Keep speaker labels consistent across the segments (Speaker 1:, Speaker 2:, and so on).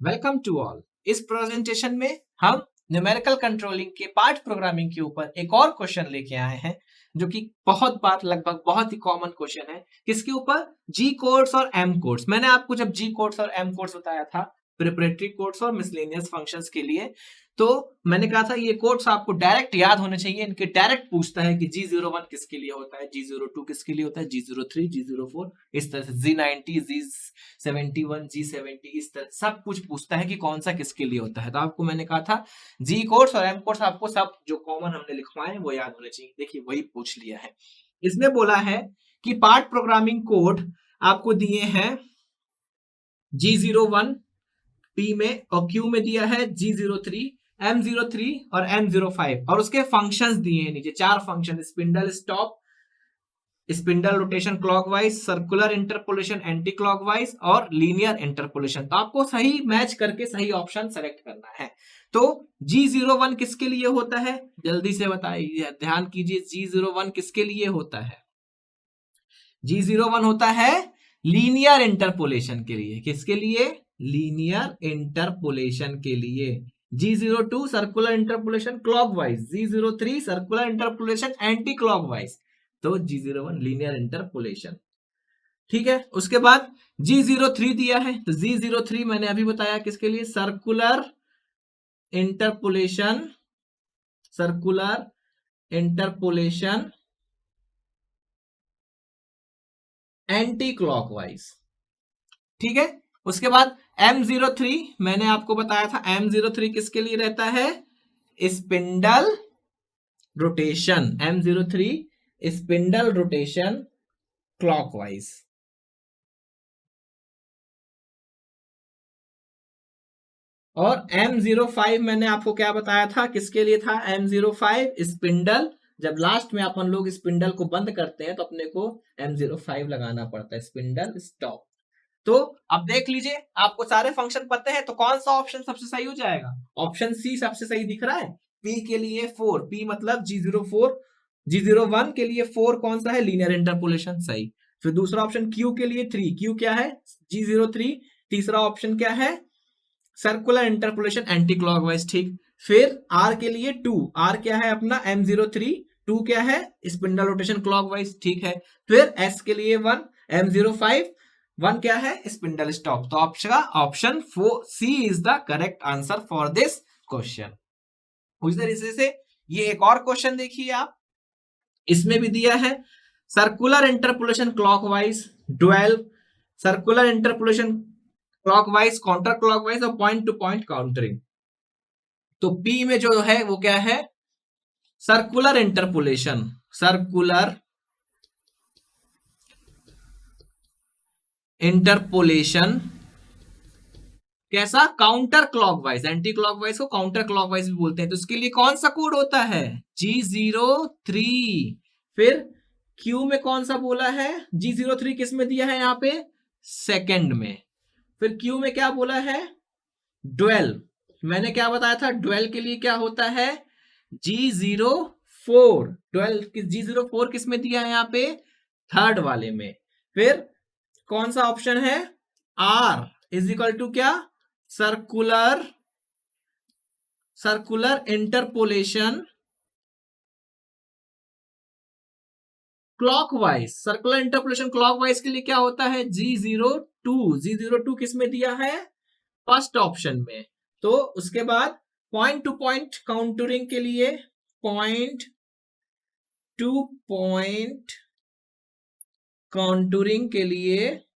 Speaker 1: Welcome to all. इस presentation में हम न्यूमेरिकल कंट्रोलिंग के पार्ट प्रोग्रामिंग के ऊपर एक और क्वेश्चन लेके आए हैं जो कि बहुत बार लगभग बहुत ही कॉमन क्वेश्चन है। किसके ऊपर? जी कोड्स और एम कोड्स। मैंने आपको जब जी कोड्स और एम कोड्स बताया था प्रिपरेटरी कोड्स और मिसलेनियस फंक्शंस के लिए, तो मैंने कहा था ये कोड्स आपको डायरेक्ट याद होने चाहिए। इनके डायरेक्ट पूछता है कि G01 किसके लिए होता है, G02 किसके लिए होता है, G03, G04, इस तरह से G90, G71, G70, इस तरह सब कुछ पूछता है कि कौन सा किसके लिए होता है। तो आपको मैंने कहा था जी कोड्स और एम कोड्स आपको सब जो कॉमन हमने लिखवाए वो याद होने चाहिए। देखिए वही पूछ लिया है। इसमें बोला है कि पार्ट प्रोग्रामिंग कोड आपको दिए हैं G01 P में और Q में दिया है G03, M03 और M05 और उसके फंक्शंस दिए हैं नीचे चार function: spindle stop, spindle rotation clockwise, circular interpolation anti clockwise और लीनियर इंटरपोलेशन। तो आपको सही मैच करके सही ऑप्शन सेलेक्ट करना है। तो G01 किसके लिए होता है, जल्दी से बताइए, ध्यान कीजिए। G01 किसके लिए होता है? G01 होता है लीनियर इंटरपोलेशन के लिए। किसके लिए? लीनियर इंटरपोलेशन के लिए। G02 circular interpolation clockwise, G03 circular interpolation anti clockwise. तो G01 लीनियर इंटरपोलेशन, ठीक है। उसके बाद G03 दिया है, तो G03 मैंने अभी बताया किसके लिए? Circular interpolation, circular interpolation anti clockwise, ठीक है। उसके बाद M03 मैंने आपको बताया था, M03 किसके लिए रहता है? Spindle rotation, M03 spindle rotation clockwise. और M05 मैंने आपको क्या बताया था, किसके लिए था? M05 स्पिंडल, जब लास्ट में अपन लोग स्पिंडल को बंद करते हैं तो अपने को M05 लगाना पड़ता है, स्पिंडल स्टॉप। तो अब देख लीजिए, आपको सारे फंक्शन पते हैं, तो कौन सा ऑप्शन सबसे सही हो जाएगा? ऑप्शन सी सबसे सही दिख रहा है। P के लिए 4, P मतलब G04, G01 के लिए 4 कौन सा है? लीनियर इंटरपोलेशन, सही। फिर दूसरा ऑप्शन Q के लिए 3, Q क्या है? G03। तीसरा ऑप्शन क्या है? सर्कुलर इंटरपोलेशन एंटी क्लॉकवाइज, ठीक। फिर R के लिए 2, R क्या है अपना? M03, 2 क्या है? स्पिंडल रोटेशन क्लॉकवाइज, ठीक है। फिर S के लिए 1, M05, 1 क्या है? Spindle stop. तो option 4 C is the correct answer for this question. उसी तरीके से ये एक और क्वेश्चन देखिए आप, इसमें भी दिया है circular interpolation clockwise, dwell, circular interpolation clockwise, counter clockwise और पॉइंट टू पॉइंट काउंटरिंग। तो P में जो है वो क्या है? सर्कुलर इंटरपोलेशन, सर्कुलर इंटरपोलेशन कैसा? काउंटर क्लॉकवाइज, एंटी क्लॉकवाइज को काउंटर क्लॉकवाइज भी बोलते हैं। तो इसके लिए कौन सा कोड होता है? G03। फिर Q में कौन सा बोला है? G03 किस में दिया है यहाँ पे? सेकंड में। फिर Q में क्या बोला है? ड्वेल। मैंने क्या बताया था? ड्वेल के लिए क्या होता है? G04। ड्वेल G04 किस में दिया है यहाँ पे? थर्ड वाले में। फिर कौन सा ऑप्शन है? R इज इक्वल टू क्या? Circular interpolation clockwise. Circular interpolation clockwise के लिए क्या होता है? G02। G02 किस में दिया है? फर्स्ट ऑप्शन में। तो उसके बाद पॉइंट टू पॉइंट काउंटरिंग के लिए, पॉइंट टू पॉइंट काउंटरिंग के लिए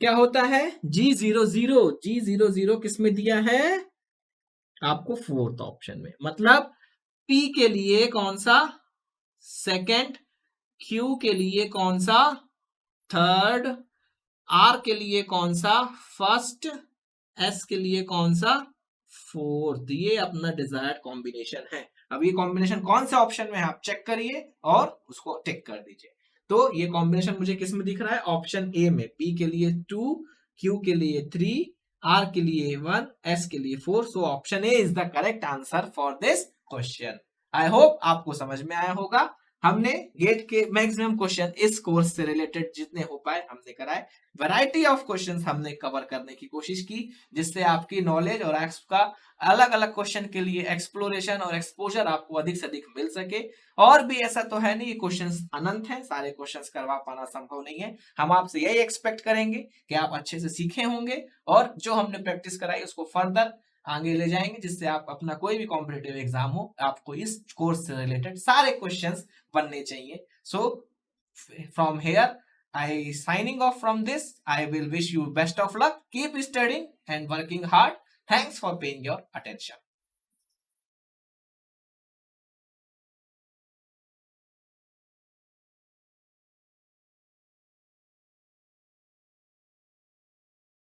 Speaker 1: क्या होता है? G00 किस में दिया है? आपको फोर्थ ऑप्शन में। मतलब P के लिए कौन सा? सेकंड। Q के लिए कौन सा? थर्ड। R के लिए कौन सा? फर्स्ट। S के लिए कौन सा? फोर्थ। ये अपना डिजायर्ड कॉम्बिनेशन है। अब ये कॉम्बिनेशन कौन से ऑप्शन में है आप चेक करिए और उसको टिक कर दीजिए। तो ये कॉम्बिनेशन मुझे किस में दिख रहा है? ऑप्शन ए में। P के लिए 2, Q के लिए 3, R के लिए 1, S के लिए 4। So option A is the correct answer for this question. I hope आपको समझ में आया होगा। हमने गेट के मैक्सिमम क्वेश्चन इस कोर्स से रिलेटेड जितने हो पाए हमने कराए। वैरायटी ऑफ क्वेश्चंस हमने कवर करने की कोशिश की, जिससे आपकी नॉलेज और का अलग अलग क्वेश्चन के लिए एक्सप्लोरेशन और एक्सपोजर आपको अधिक से अधिक मिल सके। और भी ऐसा तो है नहीं ये क्वेश्चंस अनंत हैं, सारे क्वेश्चंस करवा पाना संभव नहीं है। हम आपसे यही एक्सपेक्ट करेंगे कि आप अच्छे से सीखे होंगे और जो हमने प्रैक्टिस कराई उसको फर्दर आगे ले जाएंगे, जिससे आप अपना कोई भी कॉम्पिटिटिव एग्जाम हो आपको इस कोर्स से रिलेटेड सारे क्वेश्चंस बनने चाहिए। So from here I signing off from this. I will wish you best of luck. Keep studying and working hard. Thanks for paying your attention.